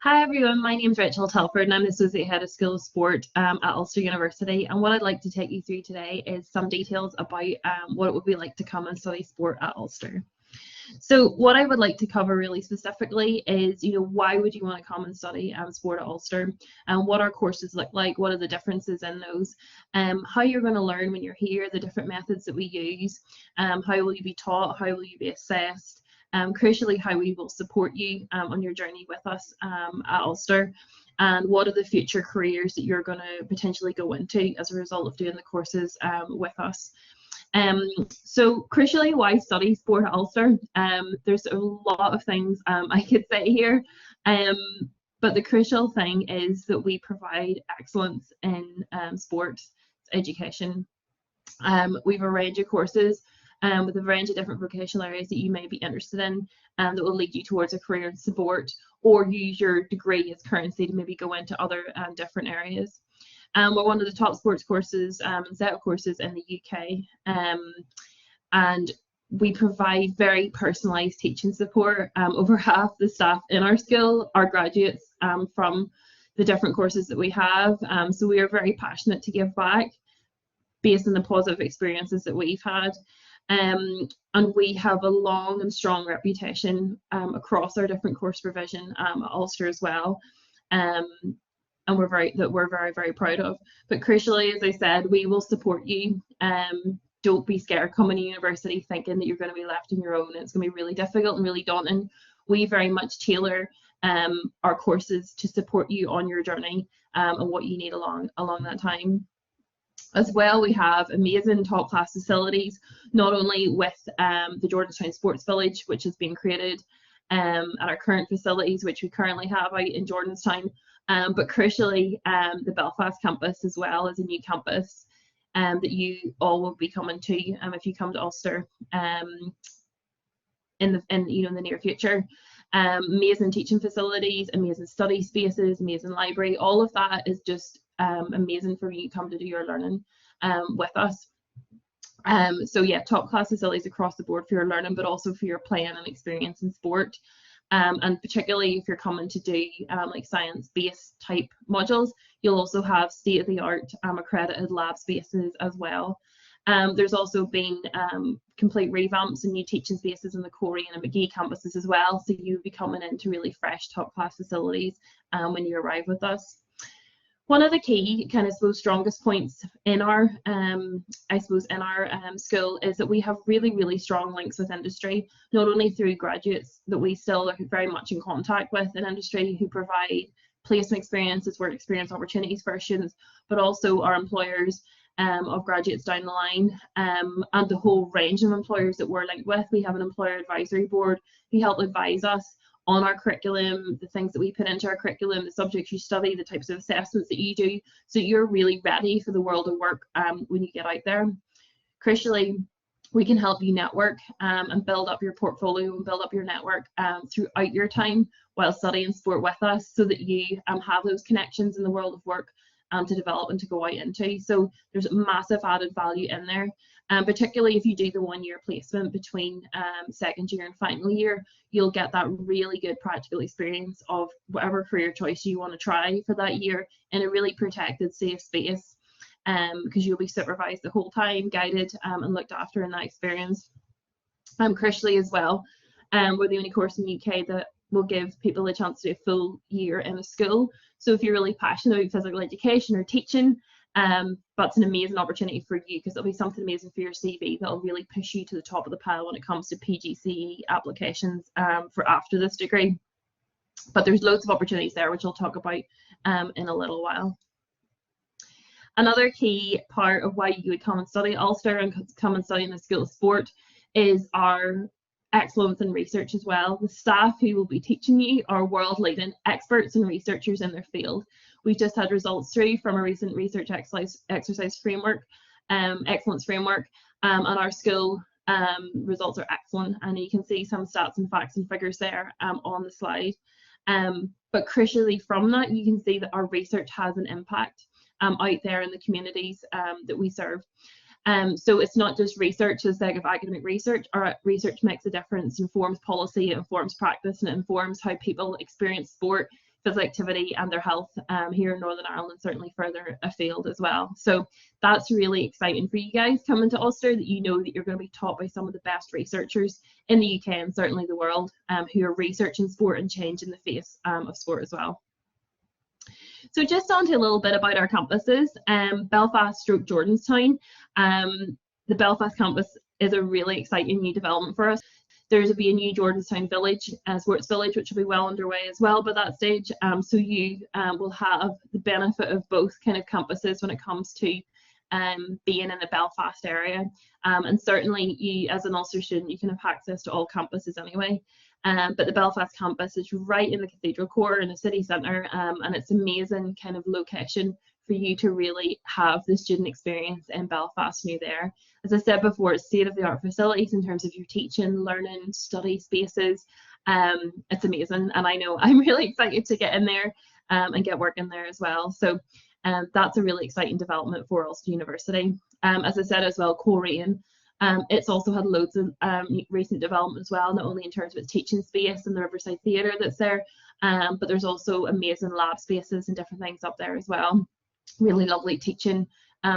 Hi everyone, my name is Rachel Telford and I'm the Associate Head of School of Sport at Ulster University, and what I'd like to take you through today is some details about what it would be like to come and study sport at Ulster. So what I would like to cover really specifically is, why would you want to come and study sport at Ulster, and what our courses look like, what are the differences in those, how you're going to learn when you're here, the different methods that we use, how will you be taught, how will you be assessed, crucially how we will support you on your journey with us at Ulster, and what are the future careers that you're going to potentially go into as a result of doing the courses with us. So crucially, why study sport at Ulster? There's a lot of things I could say here, but the crucial thing is that we provide excellence in sports education. We've a range of courses with a range of different vocational areas that you may be interested in, that will lead you towards a career in sport, or use your degree as currency to maybe go into other different areas. We're one of the top sports courses and set of courses in the UK, and we provide very personalised teaching support. Over half the staff in our school are graduates from the different courses that we have, so we are very passionate to give back based on the positive experiences that we've had. And we have a long and strong reputation across our different course provision at Ulster as well. And we're very proud of. But crucially, as I said, we will support you. Don't be scared coming to university thinking that you're going to be left on your own. It's going to be really difficult and really daunting. We very much tailor our courses to support you on your journey and what you need along that time. As well, we have amazing top class facilities, not only with the Jordanstown Sports Village, which has been created at our current facilities, which we currently have out in Jordanstown, but crucially the Belfast campus as well as a new campus that you all will be coming to if you come to Ulster in the near future. Amazing teaching facilities, amazing study spaces, amazing library. All of that is just amazing for you to come to do your learning with us. So yeah, top class facilities across the board for your learning, but also for your playing and experience in sport. And particularly if you're coming to do like science-based type modules, you'll also have state-of-the-art accredited lab spaces as well. There's also been complete revamps and new teaching spaces in the Corey and McGee campuses as well, so you'll be coming into really fresh top class facilities when you arrive with us. One of the key strongest points in our school is that we have really strong links with industry, not only through graduates that we still are very much in contact with in industry who provide placement experiences, work experience opportunities for our students, but also our employers of graduates down the line, and the whole range of employers that we're linked with. We have an employer advisory board who help advise us on our curriculum, the things that we put into our curriculum, the subjects you study, the types of assessments that you do, so you're really ready for the world of work when you get out there. Crucially, we can help you network and build up your portfolio and build up your network throughout your time while studying sport with us, so that you have those connections in the world of work to develop and to go out into. So there's massive added value in there, particularly if you do the 1 year placement between second year and final year. You'll get that really good practical experience of whatever career choice you want to try for that year in a really protected, safe space, because you'll be supervised the whole time, guided and looked after in that experience. Crucially as well, we're the only course in the UK that will give people a chance to do a full year in a school. So if you're really passionate about physical education or teaching, that's an amazing opportunity for you, because it'll be something amazing for your CV that'll really push you to the top of the pile when it comes to PGCE applications for after this degree. But there's loads of opportunities there, which I'll talk about in a little while. Another key part of why you would come and study at Ulster and come and study in the School of Sport is our excellence in research as well. The staff who will be teaching you are world-leading experts and researchers in their field. We've just had results through from a recent research exercise framework, excellence framework, and our school results are excellent, and you can see some stats and facts and figures there on the slide. But crucially from that, you can see that our research has an impact out there in the communities that we serve. So it's not just research for the sake of academic research. Our research makes a difference, informs policy, it informs practice, and it informs how people experience sport physical activity and their health here in Northern Ireland, and certainly further afield as well. So that's really exciting for you guys coming to Ulster, that you know that you're going to be taught by some of the best researchers in the UK and certainly the world, who are researching sport and changing the face of sport as well. So just on to a little bit about our campuses. Belfast / Jordanstown. The Belfast campus is a really exciting new development for us. There's be a new Jordanstown village, sports village, which will be well underway as well by that stage. So you will have the benefit of both kind of campuses when it comes to being in the Belfast area. And certainly you, as an Ulster student, you can have access to all campuses anyway. But the Belfast campus is right in the cathedral core in the city centre, and it's an amazing kind of location for you to really have the student experience in Belfast when you're there. As I said before, it's state-of-the-art facilities in terms of your teaching, learning, study spaces. It's amazing, and I know I'm really excited to get in there and get working there as well. So that's a really exciting development for Ulster University. As I said as well, Coleraine. It's also had loads of recent development as well, not only in terms of its teaching space and the Riverside Theatre that's there, but there's also amazing lab spaces and different things up there as well. Really lovely teaching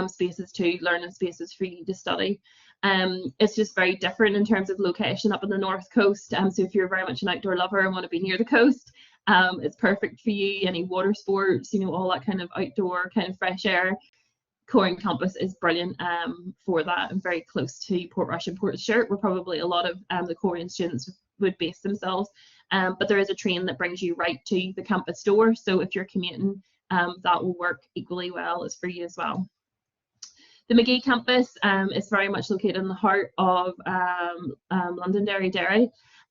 spaces too, learning spaces for you to study. It's just very different in terms of location up on the north coast. So if you're very much an outdoor lover and want to be near the coast, it's perfect for you. Any water sports, you know, all that kind of outdoor kind of fresh air. Coleraine campus is brilliant for that, and very close to Portrush and Portstewart, where probably a lot of the Coleraine students would base themselves. But there is a train that brings you right to the campus door, so if you're commuting, that will work equally well as for you as well. The Magee campus is very much located in the heart of Londonderry,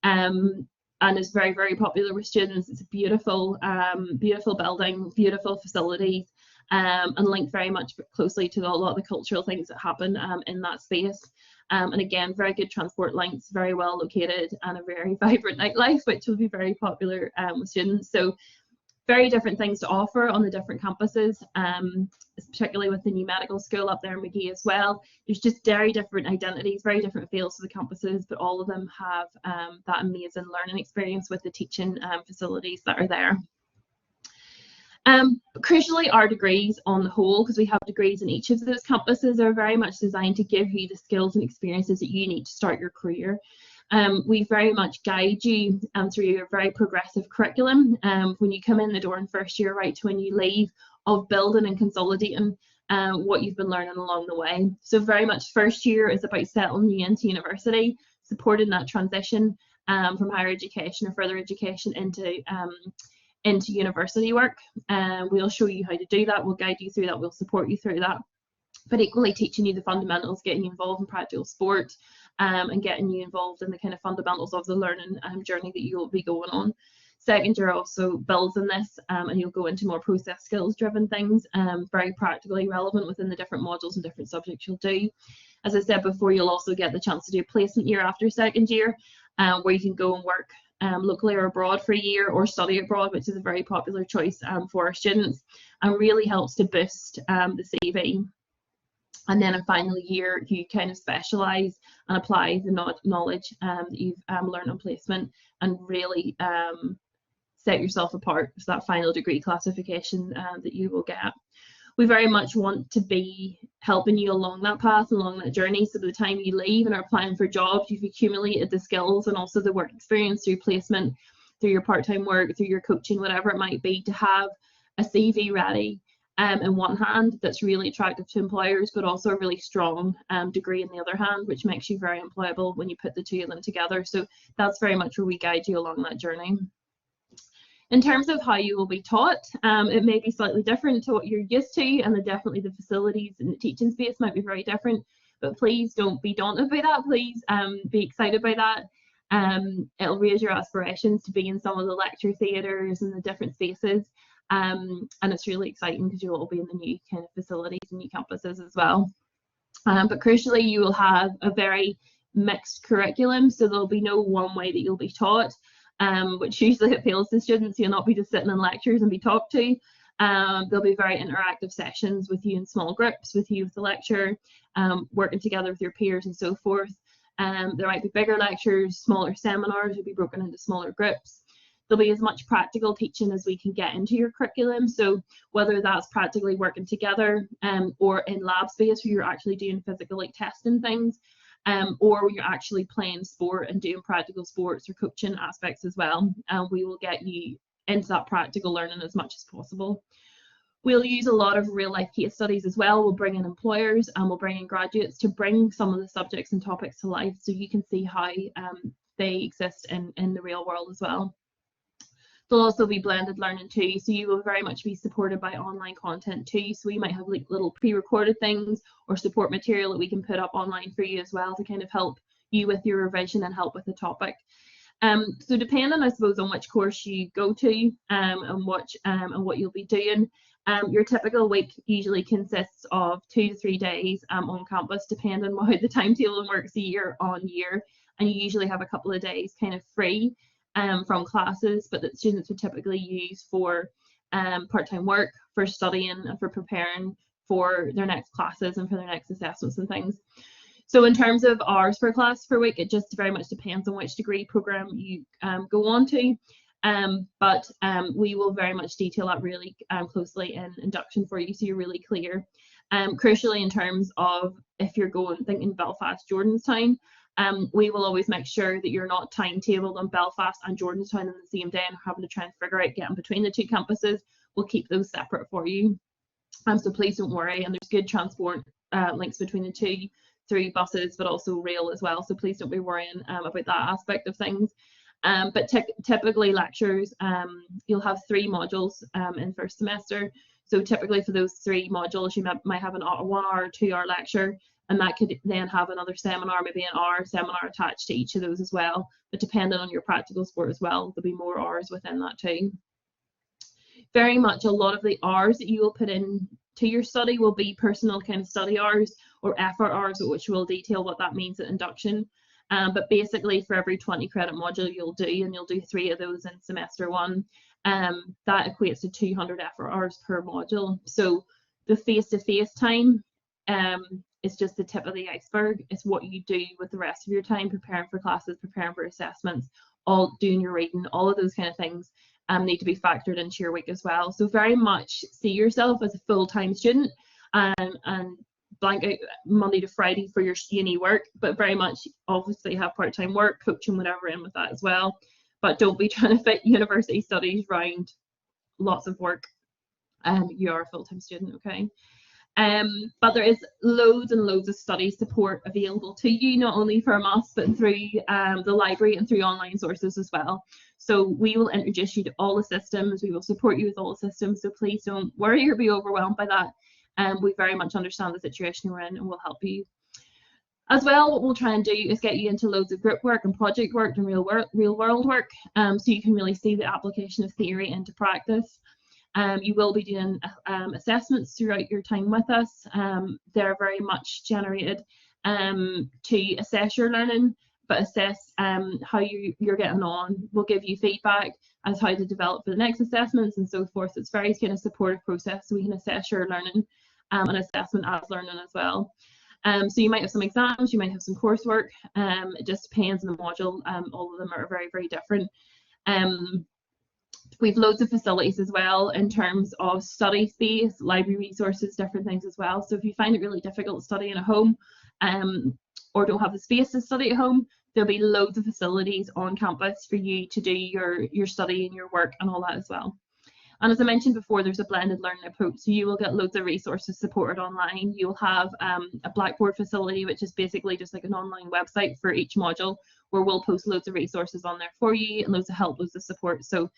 and is very, very popular with students. It's a beautiful, beautiful building, beautiful facilities, and linked very much closely to a lot of the cultural things that happen in that space. And again, very good transport links, very well located, and a very vibrant nightlife, which will be very popular with students. So very different things to offer on the different campuses, particularly with the new medical school up there in Magee as well. There's just very different identities, very different feels to the campuses, but all of them have that amazing learning experience with the teaching facilities that are there. Crucially, our degrees on the whole, because we have degrees in each of those campuses, are very much designed to give you the skills and experiences that you need to start your career. We very much guide you through a very progressive curriculum when you come in the door in first year right to when you leave, of building and consolidating what you've been learning along the way. So very much first year is about settling you into university, supporting that transition from higher education or further education into university work. We'll show you how to do that, we'll guide you through that, we'll support you through that. But equally teaching you the fundamentals, getting you involved in practical sport, and getting you involved in the kind of fundamentals of the learning journey that you will be going on. Second year also builds in this, and you'll go into more process skills driven things, very practically relevant within the different modules and different subjects you'll do. As I said before, you'll also get the chance to do a placement year after second year, where you can go and work locally or abroad for a year, or study abroad, which is a very popular choice for our students, and really helps to boost the CV. And then in final year, you kind of specialise and apply the knowledge that you've learned on placement, and really set yourself apart. So that final degree classification that you will get. We very much want to be helping you along that path, along that journey, so by the time you leave and are applying for jobs, you've accumulated the skills and also the work experience through placement, through your part-time work, through your coaching, whatever it might be, to have a CV ready in one hand that's really attractive to employers, but also a really strong degree in the other hand, which makes you very employable when you put the two of them together. So that's very much where we guide you along that journey. In terms of how you will be taught, it may be slightly different to what you're used to, and definitely the facilities and the teaching space might be very different, but please don't be daunted by that. Please be excited by that. It'll raise your aspirations to be in some of the lecture theatres and the different spaces, and it's really exciting because you'll all be in the new kind of facilities and new campuses as well. But crucially, you will have a very mixed curriculum, so there'll be no one way that you'll be taught. Which usually appeals to students. You'll not be just sitting in lectures and be talked to. There'll be very interactive sessions with you in small groups, with you with the lecturer, working together with your peers and so forth. There might be bigger lectures, smaller seminars will be broken into smaller groups. there'll be as much practical teaching as we can get into your curriculum. So whether that's practically working together or in lab space where you're actually doing physical like testing things, or when you're actually playing sport and doing practical sports or coaching aspects as well, we will get you into that practical learning as much as possible. We'll use a lot of real life case studies as well. We'll bring in employers and we'll bring in graduates to bring some of the subjects and topics to life so you can see how they exist in the real world as well. There'll also be blended learning too, so you will very much be supported by online content too. So we might have like little pre-recorded things or support material that we can put up online for you as well to kind of help you with your revision and help with the topic. So depending, I suppose, on which course you go to and what you'll be doing, your typical week usually consists of 2 to 3 days on campus, depending on how the timetable works year on year. And you usually have a couple of days kind of free from classes, but that students would typically use for part-time work, for studying, and for preparing for their next classes and for their next assessments and things. So in terms of hours per class per week, it just very much depends on which degree program you go on to. But we will very much detail that really closely in induction for you, so you're really clear. Crucially, in terms of if you're thinking Belfast, Jordanstown, we will always make sure that you're not timetabled on Belfast and Jordanstown on the same day and having to try and figure out getting between the two campuses. We'll keep those separate for you. So please don't worry, and there's good transport links between the two through buses, but also rail as well. So please don't be worrying about that aspect of things. But typically lectures, you'll have 3 modules in first semester. So typically for those 3 modules, you might have a 1 hour or 2 hour lecture, and that could then have another seminar, maybe an hour seminar attached to each of those as well. But depending on your practical sport as well, there'll be more hours within that too. Very much a lot of the hours that you will put in to your study will be personal kind of study hours or effort hours, which will detail what that means at induction. But basically for every 20 credit module you'll do 3 of those in semester 1, that equates to 200 effort hours per module. So the face-to-face time is just the tip of the iceberg. It's what you do with the rest of your time, preparing for classes, preparing for assessments, all doing your reading, all of those kind of things need to be factored into your week as well. So very much see yourself as a full-time student and blank out Monday to Friday for your uni work, but very much obviously have part-time work, coaching, whatever in with that as well. But don't be trying to fit university studies around lots of work. You are a full-time student, okay? But there is loads and loads of study support available to you, not only from us, but through the library and through online sources as well. So we will introduce you to all the systems, we will support you with all the systems, so please don't worry or be overwhelmed by that. We very much understand the situation you're in and we'll help you. As well, what we'll try and do is get you into loads of group work and project work and real world work, so you can really see the application of theory into practice. You will be doing assessments throughout your time with us. They're very much generated to assess your learning, but assess how you're getting on. We'll give you feedback as how to develop for the next assessments and so forth. It's very kind of supportive process, so we can assess your learning and assessment as learning as well. So you might have some exams, you might have some coursework. It just depends on the module. All of them are very, very different. We've loads of facilities as well in terms of study space, library resources, different things as well. So if you find it really difficult studying at home or don't have the space to study at home, there'll be loads of facilities on campus for you to do your study and your work and all that as well. And as I mentioned before, there's a blended learning approach, so you will get loads of resources supported online. You'll have a Blackboard facility, which is basically just like an online website for each module, where we'll post loads of resources on there for you and loads of help, loads of support. So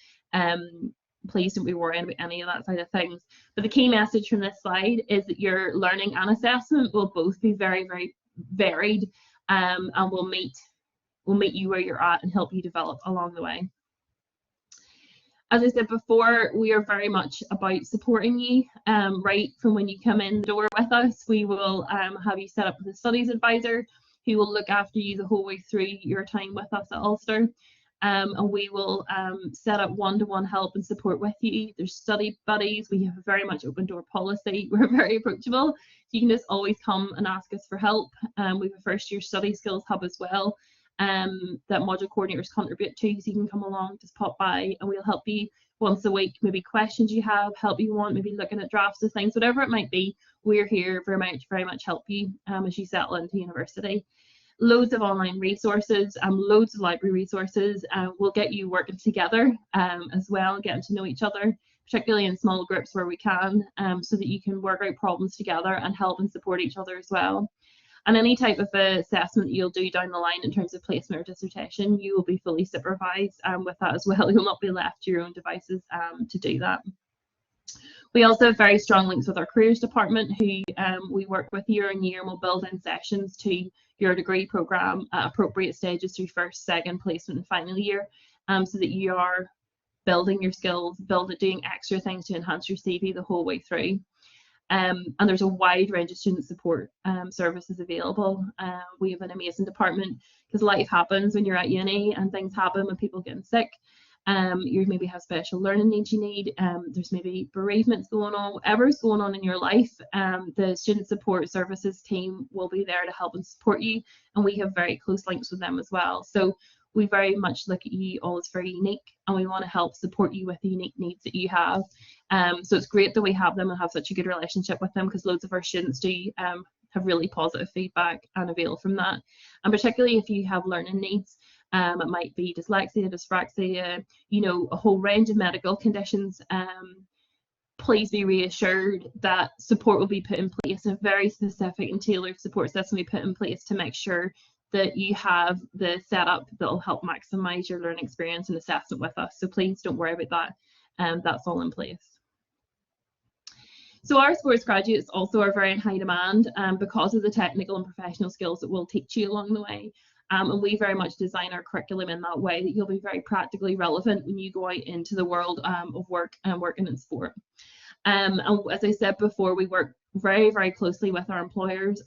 please don't be worrying about any of that side of things. But the key message from this slide is that your learning and assessment will both be very, very varied, and will meet you where you're at and help you develop along the way. As I said before, we are very much about supporting you right from when you come in the door with us. We will have you set up with a studies advisor who will look after you the whole way through your time with us at Ulster. And we will set up one-to-one help and support with you. There's study buddies. We have a very much open door policy. We're very approachable. You can just always come and ask us for help. We have a first year study skills hub as well. that module coordinators contribute to, so you can come along, just pop by, and we'll help you once a week. Maybe questions you have, help you want, maybe looking at drafts of things, whatever it might be. We're here very much help you as you settle into university. Loads of online resources, loads of library resources. We'll get you working together as well, getting to know each other, particularly in small groups where we can, so that you can work out problems together and help and support each other as well. And any type of assessment you'll do down the line in terms of placement or dissertation, you will be fully supervised with that as well. You'll not be left to your own devices to do that. We also have very strong links with our careers department, who we work with year on year, and we'll build in sessions to your degree programme at appropriate stages through first, second, placement and final year, so that you are building your skills, doing extra things to enhance your CV the whole way through. And there's a wide range of student support services available. We have an amazing department, because life happens when you're at uni, and things happen when people getting sick. You maybe have special learning needs you need, there's maybe bereavements going on, whatever's going on in your life, the student support services team will be there to help and support you, and we have very close links with them as well. So we very much look at you all as very unique, and we want to help support you with the unique needs that you have. So it's great that we have them and have such a good relationship with them, because loads of our students do have really positive feedback and avail from that. And particularly if you have learning needs, it might be dyslexia, dyspraxia, you know, a whole range of medical conditions. Please be reassured that support will be put in place, a very specific and tailored support system will be put in place to make sure that you have the setup that will help maximise your learning experience and assessment with us. So please don't worry about that. That's all in place. So our sports graduates also are very in high demand because of the technical and professional skills that we'll teach you along the way. And we very much design our curriculum in that way that you'll be very practically relevant when you go out into the world of work and working in sport. And as I said before, we work very, very closely with our employers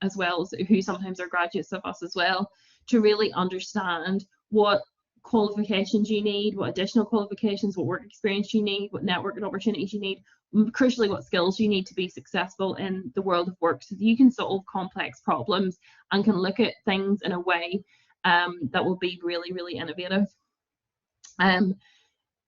as well, as who sometimes are graduates of us as well, to really understand what qualifications you need, what additional qualifications, what work experience you need, what networking opportunities you need, crucially what skills you need to be successful in the world of work, so that you can solve complex problems and can look at things in a way that will be really, really innovative.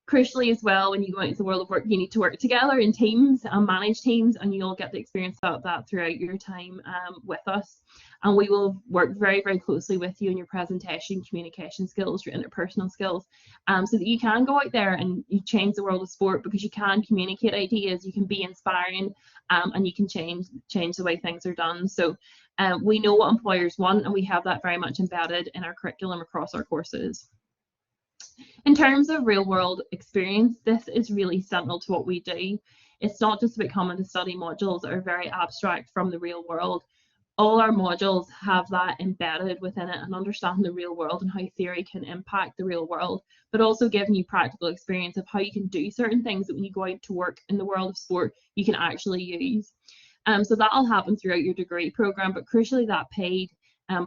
Crucially as well, when you go into the world of work, you need to work together in teams and manage teams, and you'll get the experience of that throughout your time with us. And we will work very, very closely with you in your presentation, communication skills, your interpersonal skills, so that you can go out there and you change the world of sport, because you can communicate ideas, you can be inspiring, and you can change the way things are done. So we know what employers want, and we have that very much embedded in our curriculum across our courses. In terms of real world experience, this is really central to what we do. It's not just about coming to study modules that are very abstract from the real world. All our modules have that embedded within it, and understanding the real world and how theory can impact the real world, but also giving you practical experience of how you can do certain things that when you go out to work in the world of sport, you can actually use. So that'll happen throughout your degree program, but crucially that paid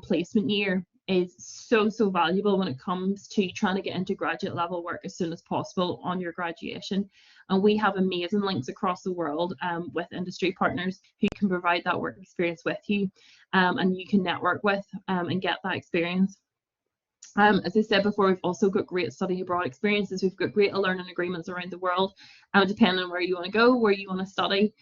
placement year is so valuable when it comes to trying to get into graduate level work as soon as possible on your graduation. And we have amazing links across the world with industry partners who can provide that work experience with you, and you can network with and get that experience. As I said before, we've also got great study abroad experiences. We've got great learning agreements around the world, depending on where you want to go, where you want to study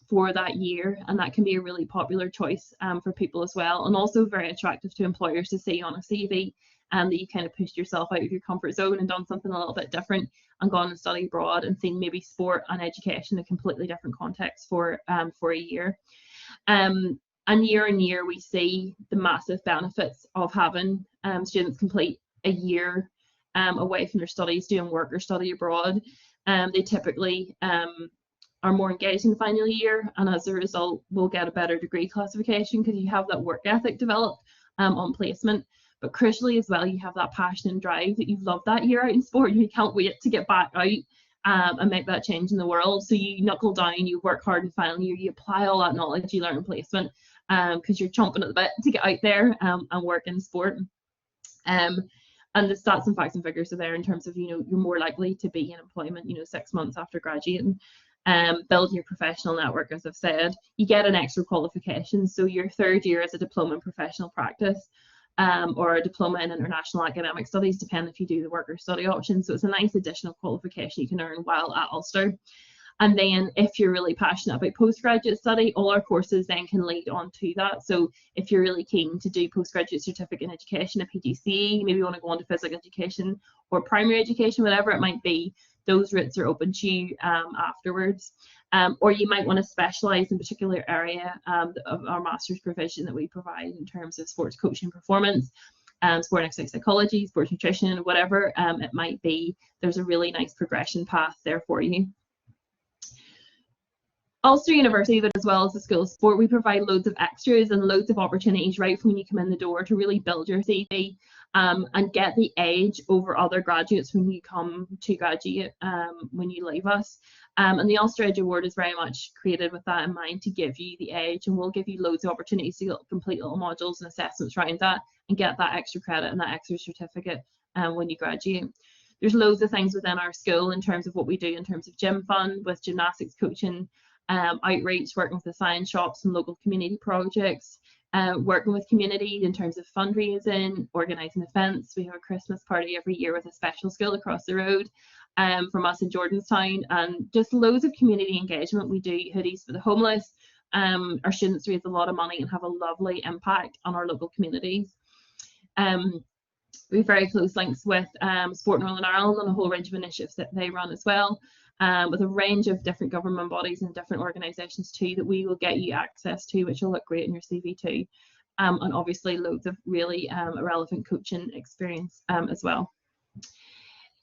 for that year, and that can be a really popular choice for people as well, and also very attractive to employers to see on a CV that you kind of pushed yourself out of your comfort zone and done something a little bit different and gone and study abroad and seen maybe sport and education in a completely different context for a year. And year on year, we see the massive benefits of having students complete a year away from their studies doing work or study abroad. They typically are more engaged in the final year, and as a result will get a better degree classification, because you have that work ethic developed on placement. But crucially as well, you have that passion and drive that you've loved that year out in sport, and you can't wait to get back out and make that change in the world. So you knuckle down, you work hard in final year, you apply all that knowledge you learn in placement, because you're chomping at the bit to get out there and work in sport. And the stats and facts and figures are there in terms of, you know, you're more likely to be in employment, 6 months after graduating. Building your professional network, as I've said, you get an extra qualification. So your third year is a diploma in professional practice. or a diploma in international academic studies, depending if you do the work or study option. So it's a nice additional qualification you can earn while at Ulster. And then if you're really passionate about postgraduate study, all our courses then can lead on to that. So if you're really keen to do postgraduate certificate in education, a PGCE, maybe you want to go on to physical education or primary education, whatever it might be, those routes are open to you afterwards. Or you might want to specialise in a particular area of our master's provision that we provide in terms of sports coaching and performance, sport and exercise psychology, sports nutrition, whatever it might be. There's a really nice progression path there for you. Ulster University, but as well as the School of Sport, we provide loads of extras and loads of opportunities right from when you come in the door to really build your CV and get the edge over other graduates when you come to graduate, when you leave us. And the Ulster Edge Award is very much created with that in mind, to give you the edge, and we'll give you loads of opportunities to complete little modules and assessments around that and get that extra credit and that extra certificate when you graduate. There's loads of things within our school in terms of what we do in terms of gym fund, with gymnastics coaching, outreach, working with the science shops and local community projects, working with community in terms of fundraising, organising events. We have a Christmas party every year with a special school across the road from us in Jordanstown, and just loads of community engagement. We do hoodies for the homeless. Our students raise a lot of money and have a lovely impact on our local communities. We have very close links with Sport Northern Ireland and a whole range of initiatives that they run as well, with a range of different government bodies and different organisations too that we will get you access to, which will look great in your CV too, and obviously loads of really relevant coaching experience as well.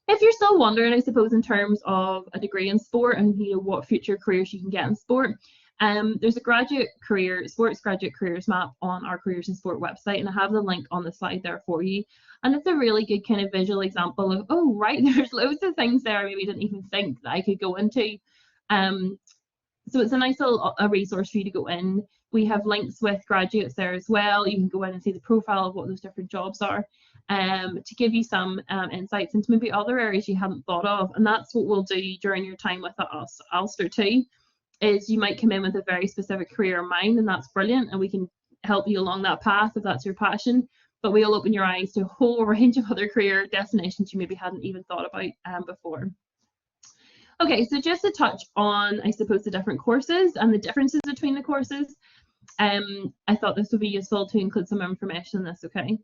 If you're still wondering, I suppose, in terms of a degree in sport and what future careers you can get in sport, there's a sports graduate careers map on our Careers in Sport website, and I have the link on the slide there for you. And it's a really good kind of visual example of, oh, right, there's loads of things there I maybe didn't even think that I could go into. So it's a nice little resource for you to go in. We have links with graduates there as well. You can go in and see the profile of what those different jobs are, to give you some insights into maybe other areas you hadn't thought of. And that's what we'll do during your time with us, Ulster too, is you might come in with a very specific career in mind, and that's brilliant, and we can help you along that path if that's your passion. But we'll open your eyes to a whole range of other career destinations you maybe hadn't even thought about before. Okay, so just to touch on, I suppose, the different courses and the differences between the courses, I thought this would be useful to include some information in this, okay?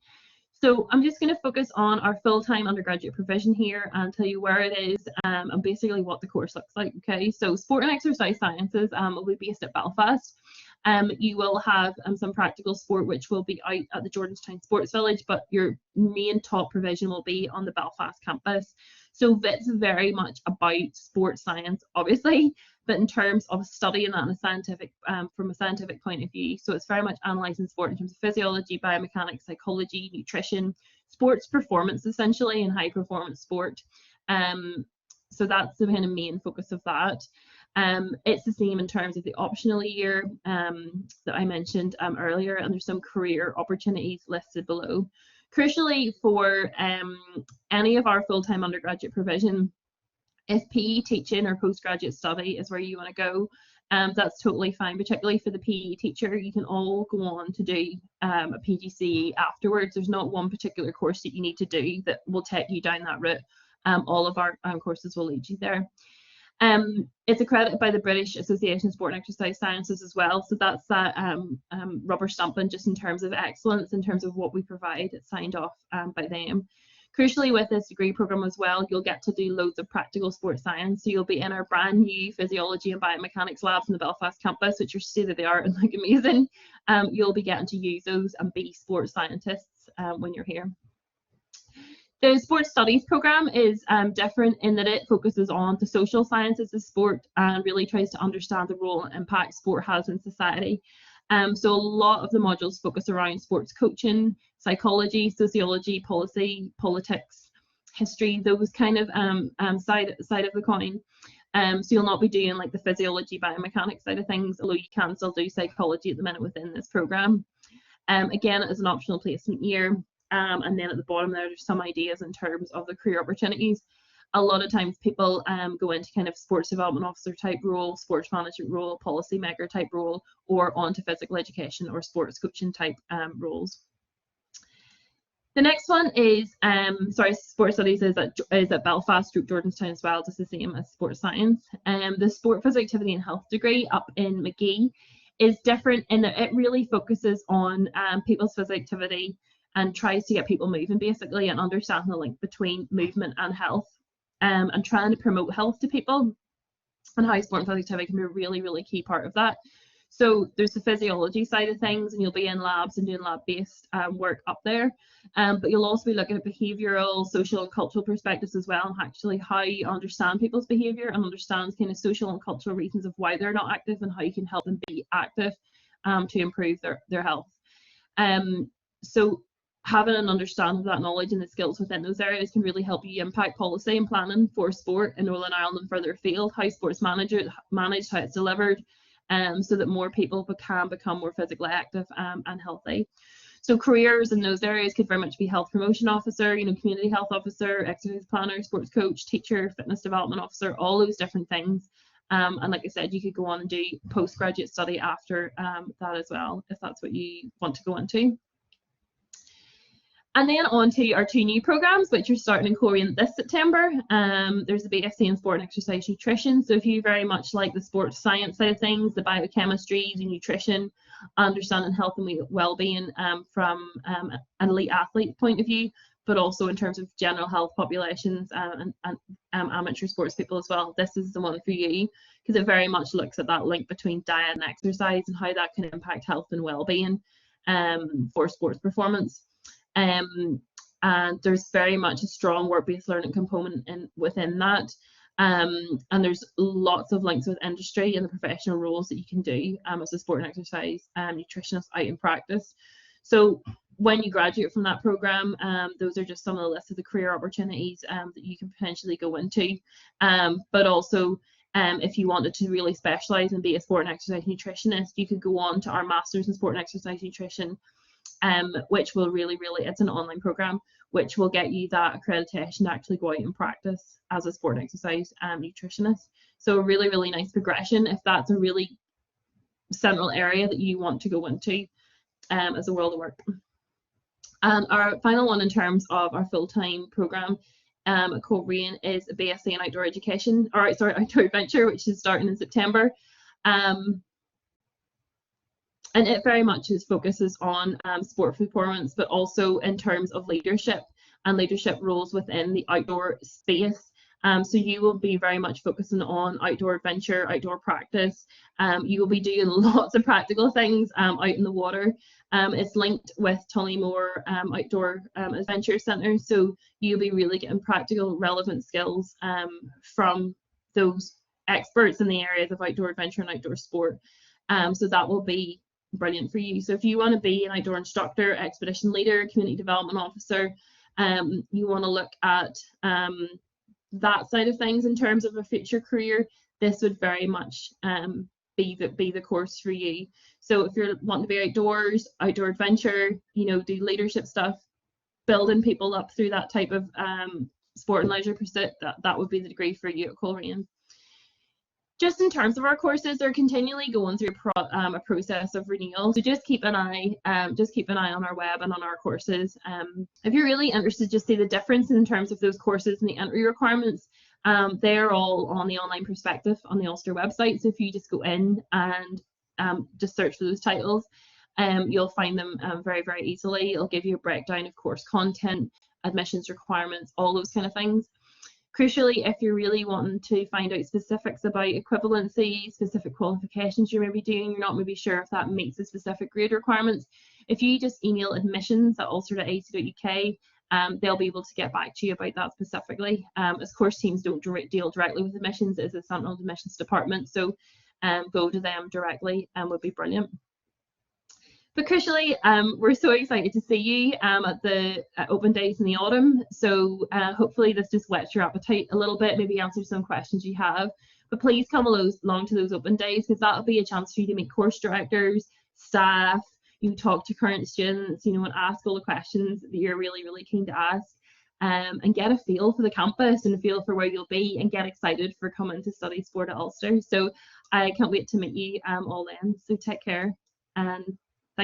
So I'm just going to focus on our full-time undergraduate provision here and tell you where it is and basically what the course looks like, okay? So Sport and Exercise Sciences will be based at Belfast. You will have some practical sport, which will be out at the Jordanstown Sports Village, but your main top provision will be on the Belfast campus. So it's very much about sports science, obviously, but in terms of studying that in a scientific, from a scientific point of view. So it's very much analysing sport in terms of physiology, biomechanics, psychology, nutrition, sports performance essentially, and high performance sport. So that's the kind of main focus of that. It's the same in terms of the optional year that I mentioned earlier, and there's some career opportunities listed below. Crucially, for any of our full-time undergraduate provision, if PE teaching or postgraduate study is where you want to go, that's totally fine. Particularly for the PE teacher, you can all go on to do a PGCE afterwards. There's not one particular course that you need to do that will take you down that route. All of our courses will lead you there. It's accredited by the British Association of Sport and Exercise Sciences as well, so that's that rubber stamping just in terms of excellence, in terms of what we provide. It's signed off by them. Crucially, with this degree programme as well, you'll get to do loads of practical sports science. So you'll be in our brand new physiology and biomechanics labs in the Belfast campus, which are state of the art and like amazing. You'll be getting to use those and be sports scientists when you're here. The sports studies programme is different in that it focuses on the social sciences of sport and really tries to understand the role and impact sport has in society. So a lot of the modules focus around sports coaching, psychology, sociology, policy, politics, history, those kind of side of the coin. So you'll not be doing like the physiology, biomechanics side of things, although you can still do psychology at the minute within this programme. Again, it is an optional placement year. And then at the bottom there's some ideas in terms of the career opportunities. A lot of times people go into kind of sports development officer type role, sports management role, policy maker type role, or onto physical education or sports coaching type roles. The next one is, sport studies is at Belfast, Jordanstown as well, just the same as sports science. The sport, physical activity and health degree up in Magee is different in that it really focuses on people's physical activity and tries to get people moving basically and understanding the link between movement and health, and trying to promote health to people, and how sport and physical activity can be a really, really key part of that. So there's the physiology side of things, and you'll be in labs and doing lab-based work up there. But you'll also be looking at behavioural, social and cultural perspectives as well, and actually how you understand people's behaviour and understand kind of social and cultural reasons of why they're not active and how you can help them be active to improve their health. So having an understanding of that knowledge and the skills within those areas can really help you impact policy and planning for sport in Northern Ireland and further afield, how sport's managed, how it's delivered, so that more people can become more physically active and healthy. So careers in those areas could very much be health promotion officer, community health officer, exercise planner, sports coach, teacher, fitness development officer, all those different things. And like I said, you could go on and do postgraduate study after that as well, if that's what you want to go into. And then on to our two new programs, which are starting in Coleraine this September. There's a BSc in Sport and Exercise Nutrition. So if you very much like the sports science side of things, the biochemistry, the nutrition, understanding health and well-being from an elite athlete point of view, but also in terms of general health populations and amateur sports people as well, this is the one for you, because it very much looks at that link between diet and exercise and how that can impact health and well-being for sports performance. And there's very much a strong work-based learning component within that, and there's lots of links with industry and the professional roles that you can do as a sport and exercise nutritionist out in practice. So when you graduate from that program, those are just some of the lists of the career opportunities that you can potentially go into, but also if you wanted to really specialize and be a sport and exercise nutritionist, you could go on to our Masters in Sport and Exercise Nutrition, which will really, it's an online program, which will get you that accreditation to actually go out and practice as a sport and exercise nutritionist. So a really, really nice progression if that's a really central area that you want to go into as a world of work. And our final one in terms of our full-time program at Coleraine is a BSc in Outdoor Education, Outdoor Adventure, which is starting in September. And it very much focuses on sport performance, but also in terms of leadership and leadership roles within the outdoor space. So you will be very much focusing on outdoor adventure, outdoor practice. You will be doing lots of practical things out in the water. It's linked with Tullymore Outdoor Adventure Centre, so you'll be really getting practical, relevant skills from those experts in the areas of outdoor adventure and outdoor sport. So that will be brilliant for you. So if you want to be an outdoor instructor, expedition leader, community development officer, you want to look at that side of things in terms of a future career, this would very much be the course for you. So if you're wanting to be outdoors, outdoor adventure, do leadership stuff, building people up through that type of sport and leisure pursuit, that would be the degree for you at Coleraine. Just in terms of our courses, they're continually going through a process of renewal. So just keep an eye on our web and on our courses. If you're really interested to see the difference in terms of those courses and the entry requirements, they're all on the online perspective on the Ulster website. So if you just go in and just search for those titles, you'll find them very, very easily. It'll give you a breakdown of course content, admissions requirements, all those kind of things. Crucially, if you're really wanting to find out specifics about equivalency, specific qualifications you're maybe doing, you're not maybe sure if that meets the specific grade requirements, if you just email admissions@ulster.ac.uk, they'll be able to get back to you about that specifically. As course teams don't deal directly with admissions, it's a central admissions department, so go to them directly would be brilliant. But crucially, we're so excited to see you at the open days in the autumn. So hopefully this just whets your appetite a little bit, maybe answer some questions you have. But please come along to those open days, because that'll be a chance for you to meet course directors, staff, you talk to current students, and ask all the questions that you're really, really keen to ask, and get a feel for the campus and a feel for where you'll be, and get excited for coming to study sport at Ulster. So I can't wait to meet you all then. So take care and